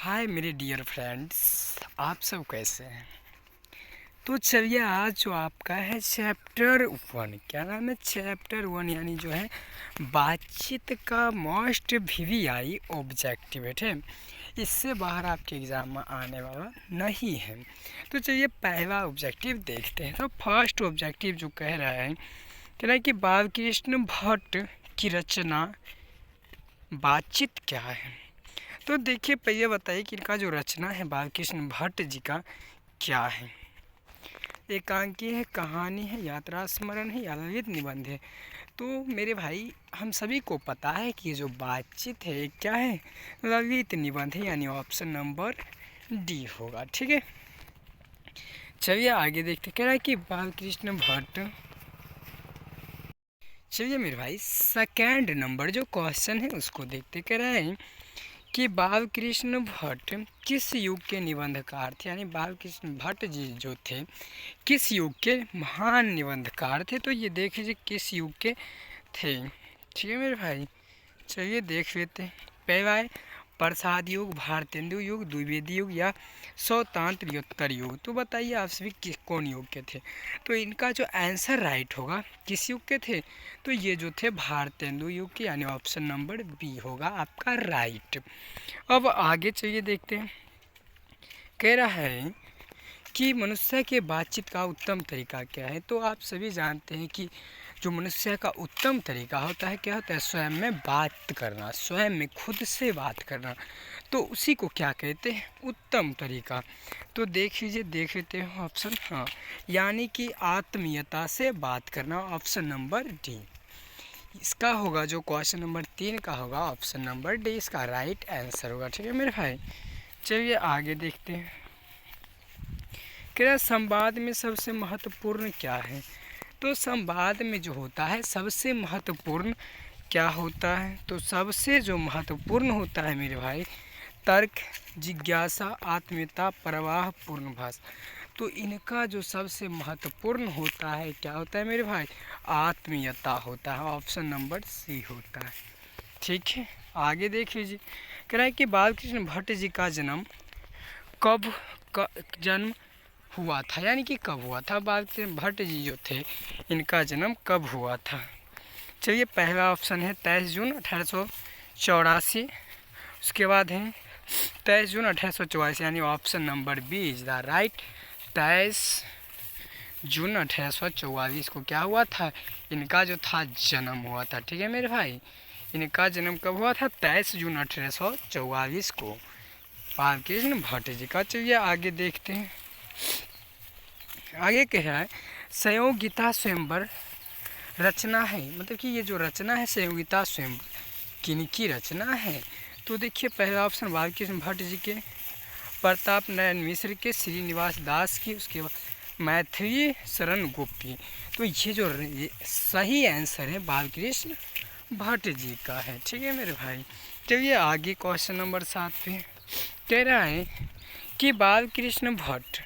हाय मेरे dear friends, आप सब कैसे हैं। तो चलिए आज जो आपका है चैप्टर 1, क्या नाम है चैप्टर 1 यानी जो है बातचीत का मोस्ट वीवीआई ऑब्जेक्टिव है। इससे बाहर आपके एग्ज़ाम में आने वाला नहीं है। तो चलिए पहला ऑब्जेक्टिव देखते हैं। तो फर्स्ट ऑब्जेक्टिव जो कह रहा है कह रहा है कि बालकृष्ण भट्ट की रचना बातचीत क्या है। तो देखिए पहले बताइए कि इनका जो रचना है बालकृष्ण भट्ट जी का क्या है। एकांकी है, कहानी है, यात्रा स्मरण है या ललित निबंध है। तो मेरे भाई हम सभी को पता है कि जो बातचीत है क्या है, ललित निबंध है, यानी ऑप्शन नंबर डी होगा। ठीक है, चलिए आगे देखते। कह रहा है कि बालकृष्ण भट्ट, चलिए मेरे भाई सेकेंड नंबर जो क्वेश्चन है उसको देखते। कह रहा है कि बालकृष्ण भट्ट किस युग के निबंधकार थे, यानी बालकृष्ण भट्ट जी जो थे किस युग के महान निबंधकार थे। तो ये देख लीजिए किस युग के थे। ठीक है मेरे भाई, चलिए देख लेते हैं। पहला है प्रसाद युग, भारतेंदु युग, द्विवेदी युग या स्वतंत्रोत्तर युग। तो बताइए आप सभी किस कौन युग के थे। तो इनका जो आंसर राइट होगा किस युग के थे, तो ये जो थे भारतेंदु युग के, यानी ऑप्शन नंबर बी होगा आपका राइट। अब आगे चलिए देखते हैं। कह रहा है कि मनुष्य के बातचीत का उत्तम तरीका क्या है। तो आप सभी जानते हैं कि जो मनुष्य का उत्तम तरीका होता है क्या होता है, स्वयं में बात करना, स्वयं में खुद से बात करना। तो उसी को क्या कहते हैं, उत्तम तरीका। तो देख लीजिए, देख लेते हैं ऑप्शन, हाँ, यानी कि आत्मीयता से बात करना, ऑप्शन नंबर डी इसका होगा। जो क्वेश्चन नंबर 3 का होगा ऑप्शन नंबर डी इसका राइट आंसर होगा। ठीक है मेरे भाई, चलिए आगे देखते हैं। क्या संवाद में सबसे महत्वपूर्ण क्या है। तो संवाद में जो होता है सबसे महत्वपूर्ण क्या होता है, तो सबसे जो महत्वपूर्ण होता है मेरे भाई तर्क, जिज्ञासा, आत्मीयता, प्रवाह, पूर्ण भाषा। तो इनका जो सबसे महत्वपूर्ण होता है क्या होता है मेरे भाई, आत्मीयता होता है, ऑप्शन नंबर सी होता है। ठीक है, आगे देख लीजिए। कह रहा है कि बालकृष्ण भट्ट जी का जन्म कब जन्म हुआ था, यानी कि कब हुआ था। बालकृष्ण भट्ट जी जो थे इनका जन्म कब हुआ था। चलिए पहला ऑप्शन है 23 जून 1884, उसके बाद है 23 जून 1844, यानी option number B is the right. 23 जून 1844 को क्या हुआ था, इनका जो था जन्म हुआ था। ठीक है मेरे भाई, इनका जन्म कब हुआ था, 23 जून 1844 को बालकृष्ण भट्ट जी का। चलिए आगे देखते हैं। आगे कह रहा है संयोगिता स्वयंवर रचना है, मतलब कि ये जो रचना है संयोगिता स्वयंवर किनकी रचना है। तो देखिए पहला ऑप्शन बालकृष्ण भट्ट जी के, प्रताप नारायण मिश्र के, श्रीनिवास दास की, उसके बाद मैथिली शरण गुप्त की। तो ये जो सही आंसर है बालकृष्ण भट्ट जी का है। ठीक है मेरे भाई, चलिए आगे क्वेश्चन नंबर 7 पे कह रहा है कि बालकृष्ण भट्ट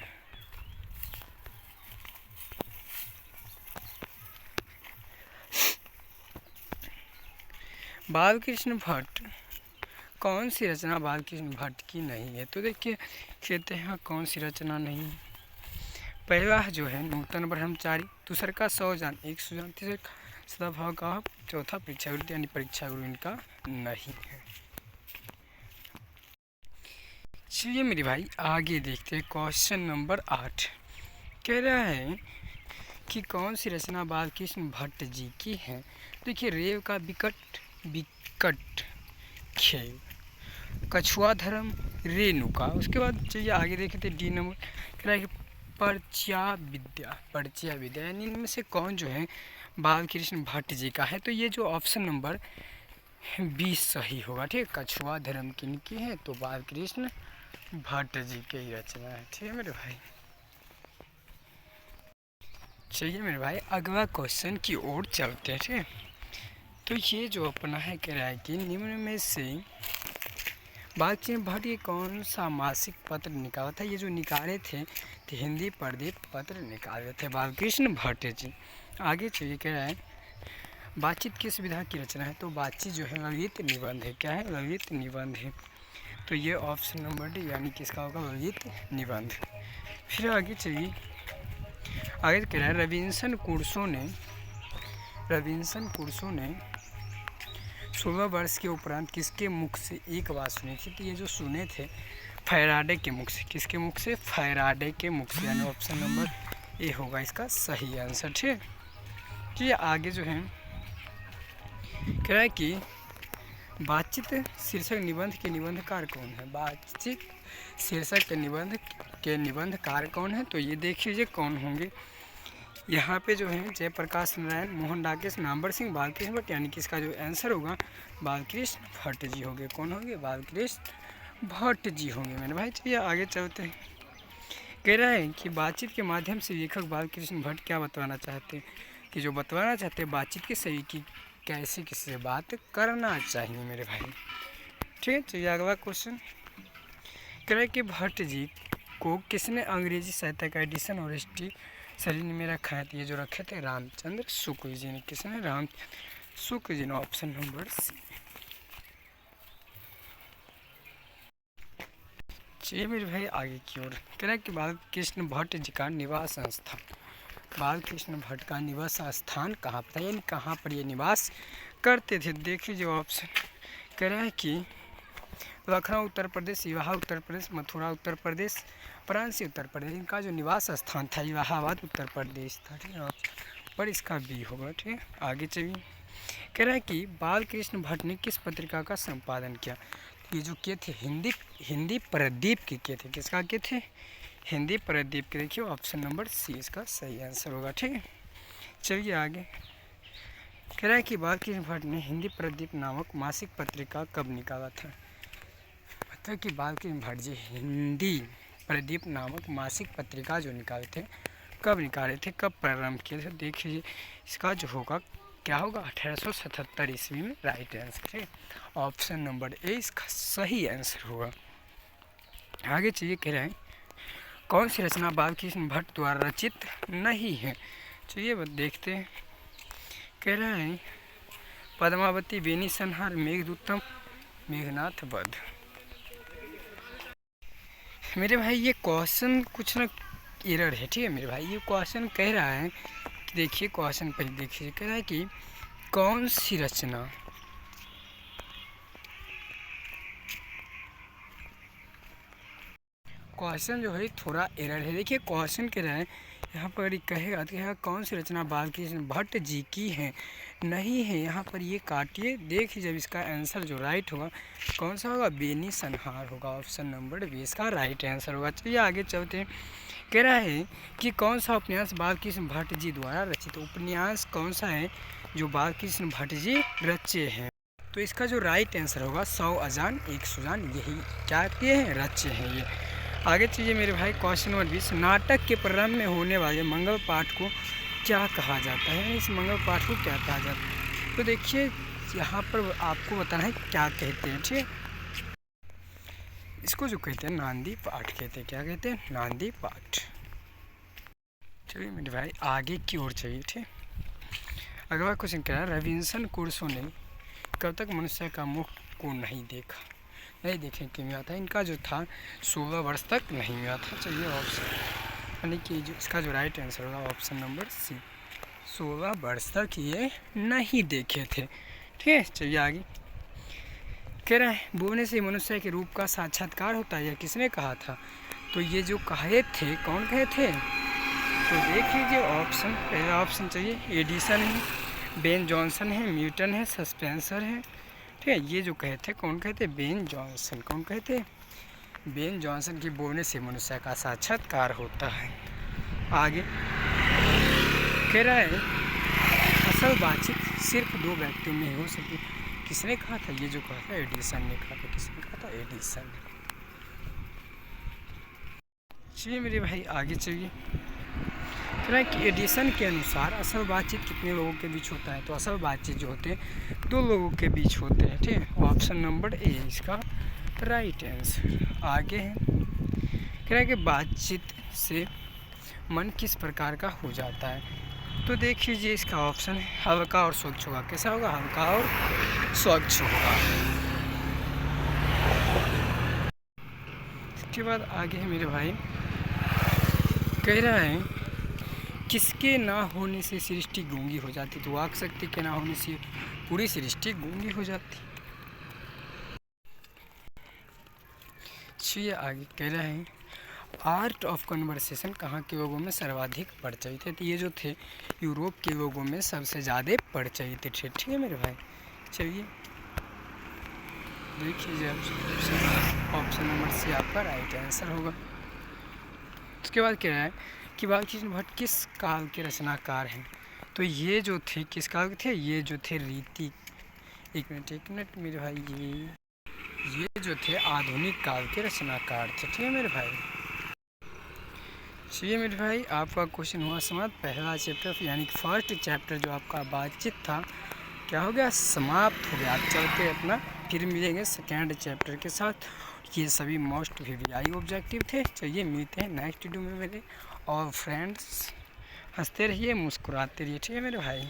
कौन सी रचना बालकृष्ण भट्ट की नहीं है। तो देखिए कहते हैं कौन सी रचना नहीं। पहला जो है नूतन ब्रह्मचारी, दूसरा का 100 जान 1 सुजान, तीसरा का सदाभाव का, चौथा परीक्षा गुरु, यानी परीक्षा गुरु इनका नहीं है। चलिए मेरे भाई आगे देखते हैं क्वेश्चन नंबर 8। कह रहा है कि कौन सी रचना बालकृष्ण भट्ट जी की है। देखिए रेव का विकट खेल, कछुआ धर्म, रेणुका। उसके बाद चलिए आगे देखते डी नंबर। कह रहा है कि परिचय विद्या, यानी इनमें से कौन जो है बालकृष्ण भट्ट जी का है। तो ये जो ऑप्शन नंबर 20 सही होगा। ठीक है, कछुआ धर्म किनकी है, तो बालकृष्ण भट्ट जी की ही रचना है। ठीक है मेरे भाई, चलिए मेरे भाई अगला क्वेश्चन की ओर चलते हैं। ठीक है, तो ये जो अपना है कह रहा है कि निम्न में से बालकृष्ण भट्ट ये कौन सा मासिक पत्र निकाला था। ये जो निकाले थे तो हिंदी प्रदीप पत्र निकाले थे बालकृष्ण भट्ट जी। आगे चलिए कह रहा है बातचीत किस विधा की रचना है। तो बातचीत जो है ललित निबंध है। क्या है, ललित निबंध है। तो ये ऑप्शन नंबर डी यानी किसका होगा, ललित निबंध। फिर आगे चलिए, आगे कह रहा है रविंसन कुर्सो ने 16 वर्ष के उपरांत किसके मुख से एक बात सुनी थी। तो ये जो सुने थे फैराडे के मुख से, किसके मुख से, फैराडे के मुख से, यानी ऑप्शन नंबर ए होगा इसका सही आंसर। ठीक, तो ये आगे जो है कह रहा है कि बातचीत शीर्षक निबंध के निबंधकार कौन है। बातचीत शीर्षक के निबंधकार कौन है, तो ये देख लीजिए कौन होंगे। यहाँ पे जो है जयप्रकाश नारायण, मोहन राकेश, नामवर सिंह, बालकृष्ण भट्ट, यानी कि इसका जो आंसर होगा बालकृष्ण भट्ट जी होंगे। कौन होंगे, बालकृष्ण भट्ट जी होंगे मेरे भाई। चलिए आगे चलते हैं। कह रहा है कि बातचीत के माध्यम से लेखक बालकृष्ण भट्ट क्या बतवाना चाहते हैं, कि जो बतवाना चाहते हैं बातचीत के सही की कैसे किसी से बात करना चाहिए मेरे भाई। ठीक है, चलिए अगला क्वेश्चन। कह रहा है कि भट्ट जी को किसने अंग्रेजी साहित्य का एडिशन और हिस्ट्री शैली में रखा है। तो ये जो रखे थे रामचंद्र शुक्ल जी ने। किसने, राम शुक्ल जी ने, ऑप्शन नंबर सी। चलिए मेरे भाई आगे की ओर। कह रहा है कि बालकृष्ण भट्ट जी का निवास स्थान, बालकृष्ण भट्ट का निवास स्थान कहाँ पर था, यानी कहाँ पर ये निवास करते थे। देख लीजिए ऑप्शन। कह रहा है कि लखनऊ उत्तर प्रदेश, इलाहा उत्तर प्रदेश, मथुरा उत्तर प्रदेश, वाराणसी उत्तर प्रदेश। इनका जो निवास स्थान था इलाहाबाद उत्तर प्रदेश था। ठीक है, पर इसका बी होगा। ठीक है, आगे चलिए। कह रहा है कि बालकृष्ण भट्ट ने किस पत्रिका का संपादन किया। ये जो किए थे हिंदी प्रदीप के किए थे। किसका किए थे, हिंदी प्रदीप के। देखिए ऑप्शन नंबर सी इसका सही आंसर होगा। ठीक है, चलिए आगे। कह रहा है कि बालकृष्ण भट्ट ने हिंदी प्रदीप नामक मासिक पत्रिका कब निकाला था। मतलब कि बालकृष्ण भट्ट जी हिंदी प्रदीप नामक मासिक पत्रिका जो निकाले थे कब निकाले थे, कब प्रारंभ किए थे। देखिए इसका जो होगा क्या होगा, 1877 ईस्वी में राइट आंसर है। ऑप्शन नंबर ए इसका सही आंसर होगा। आगे चलिए। कह रहे हैं कौन सी रचना बालकृष्ण भट्ट द्वारा रचित नहीं है। चलिए देखते हैं। कह रहा है पद्मावती, बेनी संहार, मेघदूतम, मेघनाथ वध। मेरे भाई ये क्वेश्चन कुछ ना एरर है। ठीक है मेरे भाई, ये क्वेश्चन कह रहा है, देखिए क्वेश्चन पहले देखिए। कह रहा है कि कौन सी रचना क्वेश्चन जो है थोड़ा एरर है। देखिए क्वेश्चन कह रहा है यहाँ पर कहेगा कि कौन सी रचना बालकृष्ण भट्ट जी की है, नहीं है। यहाँ पर ये काटिए, देखिए जब इसका आंसर जो राइट होगा कौन सा होगा, बेनी संहार होगा। ऑप्शन नंबर बी इसका राइट आंसर होगा। चलिए आगे चलते हैं। कह रहा है कि कौन सा उपन्यास बालकृष्ण भट्ट जी द्वारा रचित, उपन्यास कौन सा है जो बालकृष्ण भट्ट जी रचे हैं। तो इसका जो राइट आंसर होगा 100 अजान 1 सुजान, यही क्या किए हैं, रचे हैं ये। आगे चलिए मेरे भाई क्वेश्चन नंबर 20। नाटक के प्रारंभ में होने वाले मंगल पाठ को क्या कहा जाता है, इस मंगल पाठ को क्या कहा जाता है। तो देखिए यहाँ पर आपको बताना है क्या कहते हैं। ठीक, इसको जो कहते हैं नांदी पाठ कहते हैं। क्या कहते हैं, नांदी पाठ। चलिए मेरे भाई आगे की ओर चलिए। ठीक, अगला क्वेश्चन क्या है, रविंसन कुर्सो ने कब तक मनुष्य का मुख को नहीं देखा, नहीं देखने के मिला था। इनका जो था 16 वर्ष तक नहीं मिला था। चलिए ऑप्शन, यानी कि जो इसका जो राइट आंसर होगा ऑप्शन नंबर सी, 16 वर्ष तक ये नहीं देखे थे। ठीक है, चलिए आगे। कह रहा है बोलने से मनुष्य के रूप का साक्षात्कार होता है, यह किसने कहा था। तो ये जो कहे थे, कौन कहे थे, तो देख लीजिए ऑप्शन। पहला ऑप्शन चाहिए, एडिसन है, बेन जॉनसन है, न्यूटन है, सस्पेंसर है। ठीक है, ये जो कहे थे कौन कहते, बेन जॉनसन। कौन कहते, बेन जॉनसन की बोलने से मनुष्य का साक्षात्कार होता है। आगे कह रहा है असल बातचीत सिर्फ 2 व्यक्तियों में हो सके, किसने कहा था, ये जो कहा था एडिसन ने कहा था। किसने कहा था, एडिसन। चलिए मेरे भाई आगे चलिए। कह रहा है कि एडिसन के अनुसार असल बातचीत कितने लोगों के बीच होता है। तो असल बातचीत जो होते हैं 2 लोगों के बीच होते हैं। ठीक है, ऑप्शन नंबर ए इसका राइट आंसर। आगे है, कह रहा है कि बातचीत से मन किस प्रकार का हो जाता है। तो देख लीजिए इसका ऑप्शन है हल्का और स्वच्छ होगा। कैसा होगा, हल्का और स्वच्छ होगा। उसके बाद आगे है मेरे भाई, कह रहा है किसके ना होने से सृष्टि गूंगी हो जाती। तो वाक शक्ति के ना होने से पूरी सृष्टि गूंगी हो जाती। चलिए आगे कह रहा है आर्ट ऑफ कन्वर्सेशन कहाँ के लोगों में सर्वाधिक परिचयित थे। तो ये जो थे यूरोप के लोगों में सबसे ज़्यादा परिचयित थे। ठीक है मेरे भाई। चलिए देखिए ऑप्शन नंबर सी आपका राइट आंसर होगा। उसके बाद कह रहा है कि बालकृष्ण भट्ट किस काल के रचनाकार हैं। तो ये जो थे किस काल के थे, ये जो थे रीति, एक मिनट मेरे भाई, ये जो थे आधुनिक काल के रचनाकार थे। ठीक है मेरे भाई। चलिए मेरे भाई आपका क्वेश्चन हुआ समाप्त। पहला चैप्टर यानी कि फर्स्ट चैप्टर जो आपका बातचीत था क्या हो गया, समाप्त हो गया। आप चलते अपना फिर मिलेंगे सेकेंड चैप्टर के साथ। ये सभी मोस्ट वीवीआई ऑब्जेक्टिव थे। चलिए मिलते हैं नेक्स्ट वीडियो में मेरे। और फ्रेंड्स हंसते रहिए, मुस्कुराते रहिए। ठीक है मेरे भाई।